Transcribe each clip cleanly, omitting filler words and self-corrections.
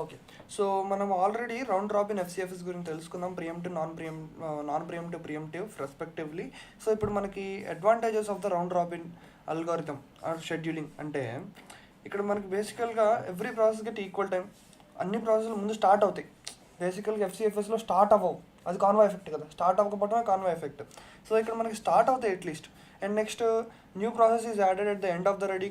Okay. So మనం already round robin FCFS గురించి తెలుసుకుందాం. Preemptive, non preemptive, preemptive respectively. So ఇప్పుడు మనకి advantages of the round robin algorithm or scheduling అంటే, ఇక్కడ మనకి బేసికల్గా every process get equal time. అన్ని ప్రాసెస్లు ముందు స్టార్ట్ అవుతాయి. బేసికల్గా ఎఫ్సిఎఫ్ఎస్లో స్టార్ట్ అవ్వవు, అది కాన్వాయ్ ఎఫెక్ట్ కదా, స్టార్ట్ అవ్వకపోవడమే కాన్వాయ్ ఎఫెక్ట్. సో ఇక్కడ మనకి స్టార్ట్ అవుతాయి at least. And next new process is added at the end of the ready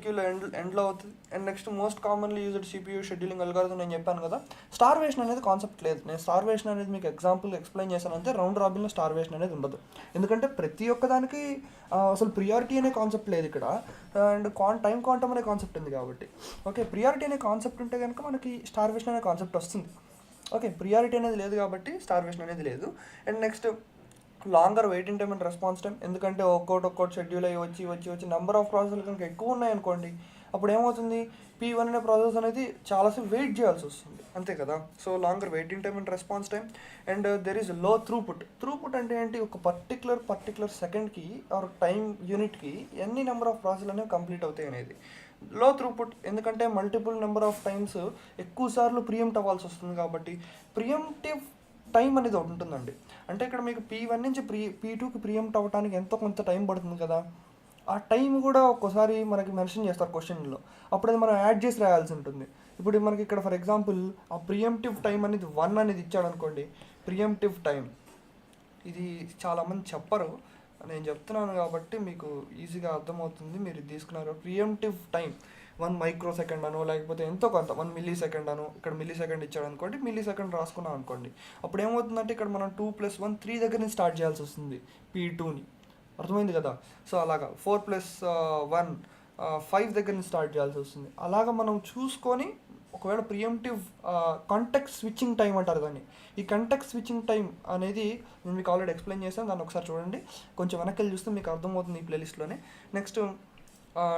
క్యూలో ఎండ్లో అవుతుంది. And next most commonly used CPU scheduling algorithm నేను చెప్పాను కదా. స్టార్వేషన్ అనేది కాన్సెప్ట్ లేదు. నేను స్టార్వేషన్ అనేది మీకు ఎగ్జాంపుల్ ఎక్స్ప్లెయిన్ చేశాను అంతే. రౌండ్ రాబిన్లో స్టార్వేషన్ అనేది ఉండదు, ఎందుకంటే ప్రతి ఒక్కదానికి అసలు ప్రియారిటీ అనే కాన్సెప్ట్ లేదు ఇక్కడ. అండ్ టైం క్వాంటమ్ అనే కాన్సెప్ట్ ఉంది కాబట్టి. ఓకే, ప్రియారిటీ అనే కాన్సెప్ట్ ఉంటే కనుక మనకి స్టార్వేషన్ అనే కాన్సెప్ట్ వస్తుంది. ఓకే, ప్రియారిటీ అనేది లేదు కాబట్టి స్టార్వేషన్ అనేది లేదు. And next longer waiting time and response time, ఎందుకంటే ఒక్కోటి షెడ్యూల్ అయ్యి వచ్చి నెంబర్ ఆఫ్ ప్రాసెస్లు కనుక ఎక్కువ ఉన్నాయనుకోండి, అప్పుడు ఏమవుతుంది, P1 అనే ప్రాసెస్ అనేది చాలాసేపు వెయిట్ చేయాల్సి వస్తుంది, అంతే కదా. So longer waiting time and response time. And there is low throughput అంటే ఏంటి, ఒక పర్టికులర్ సెకండ్కి ఆర్ టైం యూనిట్కి ఎన్ని నెంబర్ ఆఫ్ ప్రాసెస్లు అనేవి కంప్లీట్ అవుతాయి అనేది. లో త్రూపుట్ ఎందుకంటే మల్టిపుల్ నెంబర్ ఆఫ్ టైమ్స్ ఎక్కువ సార్లు ప్రియంప్ట్ అవ్వాల్సి వస్తుంది కాబట్టి ప్రియంప్టివ్ టైం అనేది ఒకటి ఉంటుందండి. అంటే ఇక్కడ మీకు P1 నుంచి P2కి ప్రియంప్ట్ అవ్వడానికి ఎంతో కొంత టైం పడుతుంది కదా, ఆ టైం కూడా ఒక్కోసారి మనకి మెన్షన్ చేస్తారు క్వశ్చన్లో, అప్పుడు అది మనం యాడ్ చేసి రాయాల్సి ఉంటుంది. ఇప్పుడు మనకి ఇక్కడ ఫర్ ఎగ్జాంపుల్ ఆ ప్రియంప్టివ్ టైం అనేది 1 అనేది ఇచ్చాడు అనుకోండి. ప్రియంప్టివ్ టైం ఇది చాలామంది చెప్పరు, నేను చెప్తున్నాను కాబట్టి మీకు ఈజీగా అర్థమవుతుంది, మీరు ఇది తీసుకున్నారు. ప్రియంప్టివ్ టైం 1 మైక్రో సెకండ్ అనో లేకపోతే ఎంతో కొంత 1 మిల్లీ సెకండ్ అనో, ఇక్కడ మిల్లీ సెకండ్ ఇచ్చాడు అనుకోండి, మిల్లీ సెకండ్ రాసుకున్నాం అనుకోండి, అప్పుడు ఏమవుతుందంటే ఇక్కడ మనం 2 + 1 3 దగ్గర నుంచి స్టార్ట్ చేయాల్సి వస్తుంది P2ని. అర్థమైంది కదా. సో అలాగా 4 + 1 5 దగ్గర నుంచి స్టార్ట్ చేయాల్సి వస్తుంది. అలాగా మనం చూసుకొని ఒకవేళ ప్రియంప్టివ్ కాంటెక్స్ట్ స్విచ్చింగ్ టైం అంటారు దాన్ని. ఈ కాంటెక్స్ట్ స్విచ్చింగ్ టైం అనేది నేను మీకు ఆల్రెడీ ఎక్స్ప్లెయిన్ చేశాను, దాన్ని ఒకసారి చూడండి, కొంచెం వెనక్కి వెళ్ళి చూస్తే మీకు అర్థమవుతుంది ఈ ప్లేలిస్ట్లోనే. నెక్స్ట్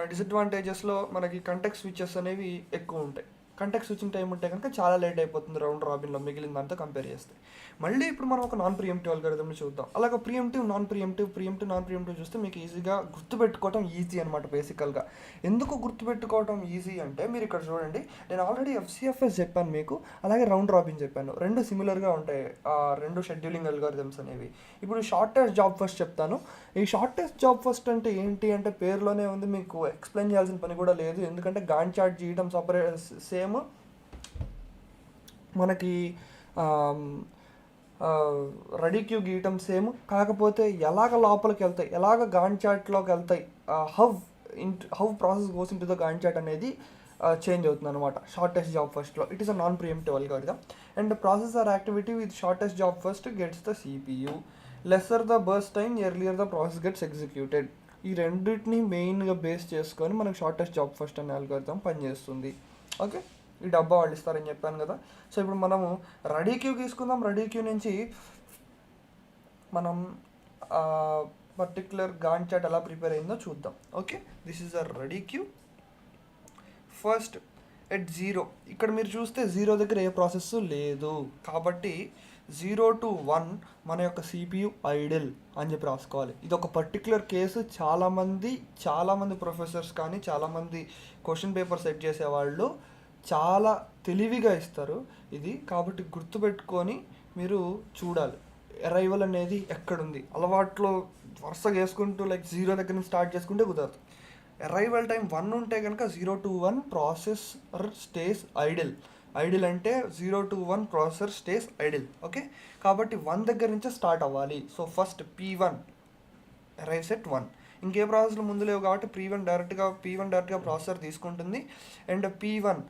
డిసడ్వాంటేజెస్లో మనకి కాంటెక్స్ట్ స్విచెస్ అనేవి ఎక్కువ ఉంటాయి. కాంటెక్స్ట్ స్విచ్చింగ్ టైం ఉంటే కనుక చాలా లేట్ అయిపోతుంది రౌండ్ రాబిన్లో మిగిలిన దాంతో కంపేర్ చేస్తే. మళ్ళీ ఇప్పుడు మనం ఒక నాన్ ప్రియంప్టివ్ అల్గోరిథంని చూద్దాం. అలాగే ప్రియంప్టివ్ నాన్ ప్రియంప్టివ్ చూస్తే మీకు ఈజీగా గుర్తుపెట్టుకోవడం ఈజీ అనమాట. బేసికల్గా ఎందుకు గుర్తుపెట్టుకోవడం ఈజీ అంటే, మీరు ఇక్కడ చూడండి, నేను ఆల్రెడీ ఎఫ్సిఎఫ్ఎస్ చెప్పాను మీకు, అలాగే రౌండ్ రాబిన్ చెప్పాను, రెండు సిమిలర్గా ఉంటాయి రెండు షెడ్యూలింగ్ అల్గోరిథమ్స్ అనేవి. ఇప్పుడు షార్టెస్ట్ జాబ్ ఫస్ట్ చెప్తాను. ఈ షార్టెస్ట్ జాబ్ ఫస్ట్ అంటే ఏంటి అంటే పేరులోనే ఉంది, మీకు ఎక్స్ప్లెయిన్ చేయాల్సిన పని కూడా లేదు, ఎందుకంటే గాంట్ చార్ట్ గీయడం సేమ్, మనకి రెడీ క్యూ గీయటం సేమ్, కాకపోతే ఎలాగ లోపలికి వెళ్తాయి, ఎలాగ గాంట్ చార్ట్లోకి వెళ్తాయి, how process goes into the Gantt chart అనేది చేంజ్ అవుతుంది అనమాట షార్టెస్ట్ జాబ్ ఫస్ట్లో. It is a non preemptive algorithm. And processor activity with shortest job first gets the CPU, lesser the burst time earlier the process gets executed. ఈ రెండింటిని మెయిన్గా base చేసుకొని మనకు shortest job first అనే algorithm పనిచేస్తుంది. Okay, ఈ డబ్బా వాళ్ళు ఇస్తారని చెప్పాను కదా. సో ఇప్పుడు మనము రెడీ క్యూ తీసుకుందాం. రెడీ క్యూ నుంచి మనం పర్టికులర్ గాంట్ చార్ట్ ఎలా ప్రిపేర్ అయిందో చూద్దాం. Okay, this is a ready queue. First at 0, ఇక్కడ మీరు చూస్తే 0 దగ్గర ఏ ప్రాసెస్ లేదు కాబట్టి 0 to 1 మన యొక్క CPU ఐడిల్ అని చెప్పి రాసుకోవాలి. ఇది ఒక పర్టికులర్ కేసు. చాలామంది ప్రొఫెసర్స్ కానీ చాలామంది క్వశ్చన్ పేపర్ సెట్ చేసేవాళ్ళు చాలా తెలివిగా ఇస్తారు ఇది, కాబట్టి గుర్తుపెట్టుకొని మీరు చూడాలి అరైవల్ అనేది ఎక్కడుంది. అలవాట్లో వరుసగా వేసుకుంటూ 0 దగ్గర నుంచి స్టార్ట్ చేసుకుంటే కుదరదు. అరైవల్ టైం 1 ఉంటే కనుక 0 to 1 ప్రాసెసర్ స్టేస్ ఐడిల్ అంటే 0 to 1 processor stays idle. Okay, కాబట్టి 1 దగ్గర నుంచే స్టార్ట్ అవ్వాలి. So first P1 arrives at 1. ఇంకే ప్రాసెస్లు ముందు లేవు కాబట్టి P1 డైరెక్ట్గా ప్రాసెసర్ తీసుకుంటుంది. అండ్ P1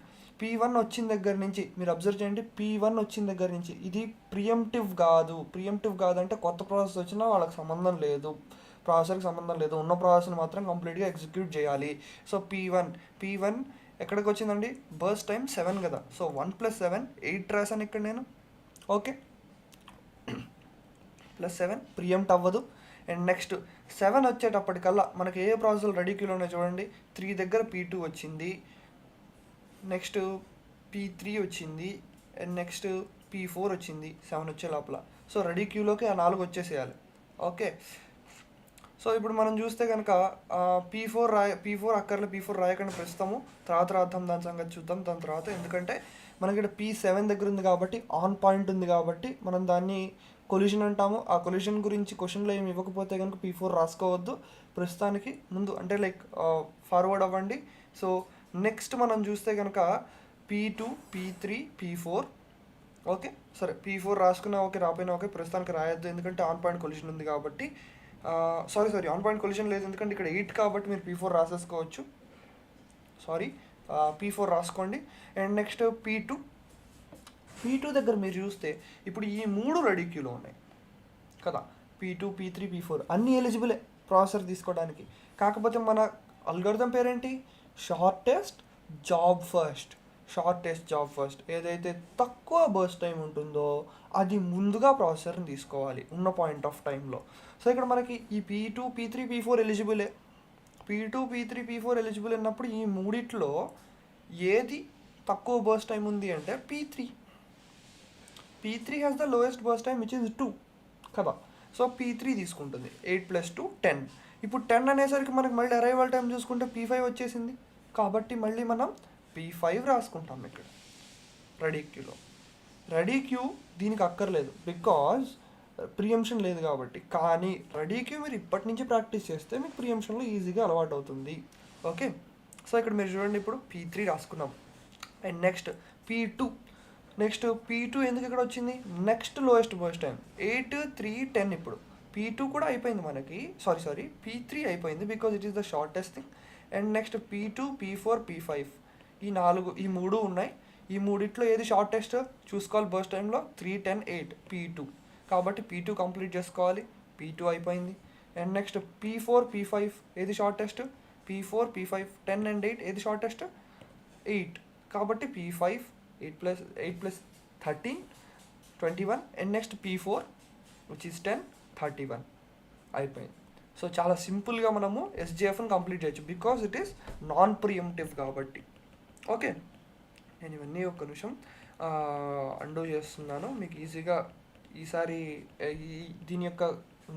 వచ్చిన దగ్గర నుంచి మీరు అబ్జర్వ్ చేయండి, P1 వచ్చిన దగ్గర నుంచి ఇది ప్రియంప్టివ్ కాదు అంటే కొత్త ప్రాసెస్ వచ్చినా వాళ్ళకి సంబంధం లేదు, ప్రాసెసర్కి సంబంధం లేదు, ఉన్న ప్రాసెస్ని మాత్రం కంప్లీట్గా ఎగ్జిక్యూట్ చేయాలి. సో P1 ఎక్కడికి వచ్చిందండి, బర్స్ట్ టైం 7 కదా. సో 1 + 7 8 రాసాను ఇక్కడ నేను. ఓకే, +7 ప్రియంప్ట్ అవ్వదు. అండ్ నెక్స్ట్ 7 వచ్చేటప్పటికల్లా మనకి ఏ ప్రాసెస్ రెడీ క్యూలో ఉన్నాయి చూడండి. 3 దగ్గర P2 వచ్చింది, నెక్స్ట్ P3 వచ్చింది, అండ్ నెక్స్ట్ P4 వచ్చింది 7 వచ్చే లోపల. సో రెడీ క్యూలోకి ఆ 4 వచ్చేసేయాలి. ఓకే, సో ఇప్పుడు మనం చూస్తే కనుక పీ ఫోర్ పీ4 రాయకుండా ప్రస్తుతము, తర్వాత రాద్దాం దాని సంగతి చూద్దాం దాని తర్వాత. ఎందుకంటే మనకి ఇక్కడ P7 దగ్గర ఉంది కాబట్టి, ఆన్ పాయింట్ ఉంది కాబట్టి మనం దాన్ని కొలిషన్ అంటాము. ఆ కొలిషన్ గురించి క్వశ్చన్లో ఏమి ఇవ్వకపోతే కనుక P4 రాసుకోవద్దు ప్రస్తుతానికి. ముందు అంటే లైక్ ఫార్వర్డ్ అవ్వండి. సో నెక్స్ట్ మనం చూస్తే కనుక P2 P3 P4. ఓకే సరే, P4 రాసుకున్నా ఓకే, రాపోయినా ఓకే, ప్రస్తుతానికి రాయొద్దు ఎందుకంటే ఆన్ పాయింట్ కొలిషన్ ఉంది కాబట్టి. సారీ ఆన్ పాయింట్ కొలిషన్ లేదు ఎందుకంటే ఇక్కడ 8 కాబట్టి మీరు P4 రాసేసుకోవచ్చు. సారీ, P4 రాసుకోండి. అండ్ నెక్స్ట్ P2 దగ్గర మీరు చూస్తే ఇప్పుడు ఈ 3 రెడీ క్యూలో ఉన్నాయి కదా, P2 P3 P4 అన్నీ ఎలిజిబులే ప్రాసెసర్ తీసుకోవడానికి. కాకపోతే మన అల్గోరిథం పేరేంటి? Shortest job first. ఏదైతే తక్కువ బర్స్ట్ టైం ఉంటుందో అది ముందుగా ప్రాసెసర్ని తీసుకోవాలి ఉన్న పాయింట్ ఆఫ్ టైంలో. సో ఇక్కడ మనకి ఈ P2 P3 P4 ఎలిజిబులే. P2 P3 P4 eligible అన్నప్పుడు ఈ మూడిట్లో ఏది తక్కువ బర్స్ట్ టైం ఉంది అంటే P3 has the lowest burst time which is 2 కదా. సో P3 తీసుకుంటుంది. 8 + 2 10. ఇప్పుడు 10 అనేసరికి మనకి మళ్ళీ అరైవల్ టైం చూసుకుంటే P5 వచ్చేసింది కాబట్టి మళ్ళీ మనం P5 రాసుకుంటాం ఇక్కడ రెడీ క్యూ దీనికి అక్కర్లేదు బికాజ్ ప్రియంషన్ లేదు కాబట్టి. కానీ రెడీ క్యూ మీరు ఇప్పటి నుంచి ప్రాక్టీస్ చేస్తే మీకు ప్రియంషన్లో ఈజీగా అలవాటు అవుతుంది. ఓకే, సో ఇక్కడ మీరు చూడండి, ఇప్పుడు P3 రాసుకున్నాం. అండ్ నెక్స్ట్ P2 ఎందుకు ఇక్కడ వచ్చింది? Next lowest burst time 8 3 10. ఇప్పుడు P2 కూడా అయిపోయింది మనకి, సారీ P3 అయిపోయింది because it is the shortest thing. And next P2 P4 P5 ఈ మూడు ఉన్నాయి. ఈ మూడిట్లో ఏది షార్టెస్ట్ చూసుకోవాలి బర్స్ట్ టైంలో? 3 10 8 P2 కాబట్టి P2 కంప్లీట్ చేసుకోవాలి. P2 అయిపోయింది. అండ్ నెక్స్ట్ P4 P5 ఏది షార్టెస్ట్? P4 P5 10 and 8 ఏది షార్టెస్ట్? 8 కాబట్టి P5 8 + 13 21. And next P4 which is 10 31 అయిపోయింది. సో చాలా సింపుల్గా మనము SJFని కంప్లీట్ చేయొచ్చు బికాజ్ ఇట్ ఈస్ నాన్ ప్రియంటివ్ కాబట్టి. ఓకే, నేను ఇవన్నీ ఒక్క నిమిషం అండూ చేస్తున్నాను మీకు ఈజీగా. ఈసారి దీని యొక్క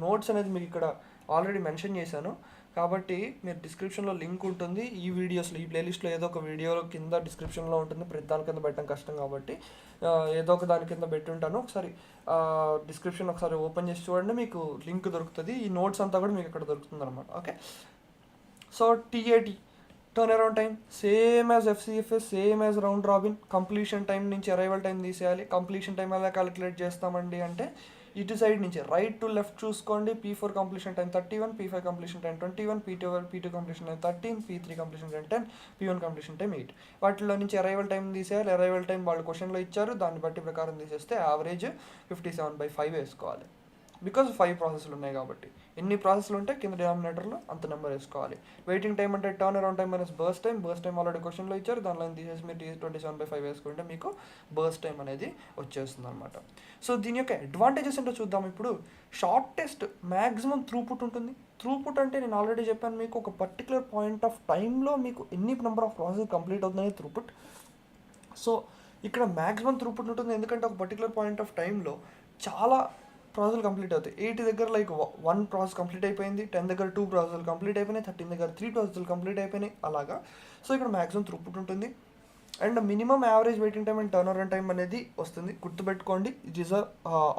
నోట్స్ అనేది మీకు ఇక్కడ ఆల్రెడీ మెన్షన్ చేశాను కాబట్టి మీరు డిస్క్రిప్షన్లో లింక్ ఉంటుంది. ఈ వీడియోస్లో ఈ ప్లేలిస్ట్లో ఏదో ఒక వీడియో కింద డిస్క్రిప్షన్లో ఉంటుంది. ప్రతి దాని కింద పెట్టడం కష్టం కాబట్టి ఏదో ఒక దాని కింద పెట్టి ఉంటాను. ఒకసారి డిస్క్రిప్షన్ ఒకసారి ఓపెన్ చేసి చూడండి, మీకు లింక్ దొరుకుతుంది. ఈ నోట్స్ అంతా కూడా మీకు ఇక్కడ దొరుకుతుంది అనమాట. Okay, so TAT turn around time same as FCFS, same as round robin. Completion time నుంచి అరైవల్ టైం తీసేయాలి. కంప్లీషన్ టైం ఎలా క్యాలిక్యులేట్ చేస్తామండి అంటే ఇటు సైడ్ నుంచి రైట్ టు లెఫ్ట్ చూసుకోండి. P4 completion time 31, P5 completion time 21, P2 completion time 13, P3 completion time 10, P1 completion time 8. వాటిలో నుంచి అరైవల్ టైం తీసేయాలి. అరైవల్ టైం వాళ్ళు క్వశ్చన్లో ఇచ్చారు, దాన్ని బట్టి ప్రకారం తీసేస్తే యావరేజ్ 57/5 వేసుకోవాలి బికాజ్ 5 ప్రాసెస్లు ఉన్నాయి కాబట్టి. ఎన్ని ప్రాసెస్లు ఉంటే కింద డినామినేటర్లో అంత నెంబర్ వేసుకోవాలి. వెయిటింగ్ టైం అంటే turn around time minus burst time already క్వశ్చన్లో ఇచ్చారు, దానిలో తీసేసి మీరు 27/5 వేసుకుంటే మీకు బర్స్ట్ టైం అనేది వచ్చేస్తుంది అనమాట. సో దీని యొక్క అడ్వాంటేజెస్ ఏంటో చూద్దాం. ఇప్పుడు షార్టెస్ట్ మ్యాక్సిమం త్రూపుట్ ఉంటుంది. త్రూపుట్ అంటే నేను ఆల్రెడీ చెప్పాను మీకు, ఒక పర్టికులర్ పాయింట్ ఆఫ్ టైంలో మీకు ఎన్ని నెంబర్ ఆఫ్ ప్రాసెస్ కంప్లీట్ అవుతుందని త్రూపుట్. సో ఇక్కడ మ్యాక్సిమం త్రూపుట్ ఉంటుంది ఎందుకంటే ఒక పర్టికులర్ పాయింట్ ఆఫ్ టైంలో చాలా ప్రాసెస్లు కంప్లీట్ అవుతాయి. 8 దగ్గర లైక్ 1 ప్రాసెస్ కంప్లీట్ అయిపోయింది, 10 దగ్గర 2 ప్రాసెస్లు కంప్లీట్ అయిపోయినాయి, 13 దగ్గర 3 ప్రాసెస్లు కంప్లీట్ అయిపోయినాయి అలాగా. సో ఇక్కడ మ్యాక్సిమం త్రూపుట్ ఉంటుంది. And minimum average waiting time and turnaround time అనేది వస్తుంది. గుర్తుపెట్టుకోండి, ఇట్ ఈస్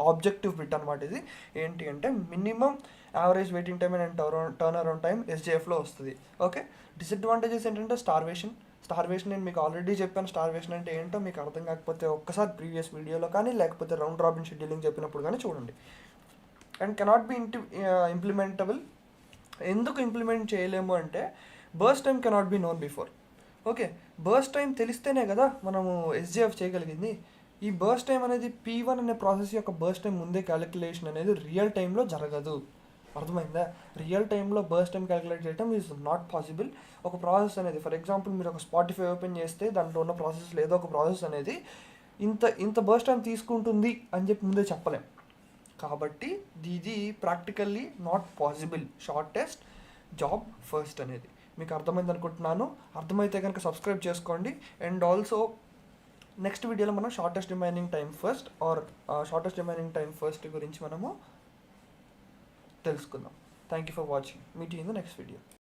ఆబ్జెక్టివ్ బిట్ అనమాట. ఇది ఏంటి అంటే minimum average waiting time and turnaround time SJFలో వస్తుంది. ఓకే, డిసడ్వాంటేజెస్ ఏంటంటే స్టార్వేషన్ నేను మీకు ఆల్రెడీ చెప్పాను. స్టార్వేషన్ అంటే ఏంటో మీకు అర్థం కాకపోతే ఒక్కసారి ప్రీవియస్ వీడియోలో కానీ లేకపోతే రౌండ్ రాబిన్ షెడ్యూలింగ్ చెప్పినప్పుడు కానీ చూడండి. And cannot be implementable. ఎందుకు ఇంప్లిమెంట్ చేయలేము అంటే burst time cannot be known before. Okay, burst time తెలిస్తేనే కదా మనము SJF చేయగలిగింది. ఈ బర్స్ట్ టైం అనేది P1 అనే ప్రాసెస్ యొక్క బర్స్ట్ టైం ముందే క్యాలిక్యులేషన్ అనేది రియల్ టైంలో జరగదు. అర్థమైందా? రియల్ టైంలో బర్స్ట్ టైం క్యాలిక్యులేట్ చేయడం ఈజ్ నాట్ పాసిబుల్. ఒక ప్రాసెస్ అనేది ఫర్ ఎగ్జాంపుల్ మీరు ఒక Spotify ఓపెన్ చేస్తే దాంట్లో ఉన్న ప్రాసెస్ ఏదో ఒక ప్రాసెస్ అనేది ఇంత బర్స్ట్ టైం తీసుకుంటుంది అని చెప్పి ముందే చెప్పలేం. కాబట్టి ఇది practically not possible. Shortest job first అనేది మీకు అర్థమైంది అనుకుంటున్నాను. అర్థమైతే కనుక సబ్స్క్రైబ్ చేసుకోండి. అండ్ ఆల్సో నెక్స్ట్ వీడియోలో మనం షార్టెస్ట్ రిమైనింగ్ టైం ఫస్ట్ గురించి మనము తెలుసుకుందాం. Thank you for watching. Meet you in the next video.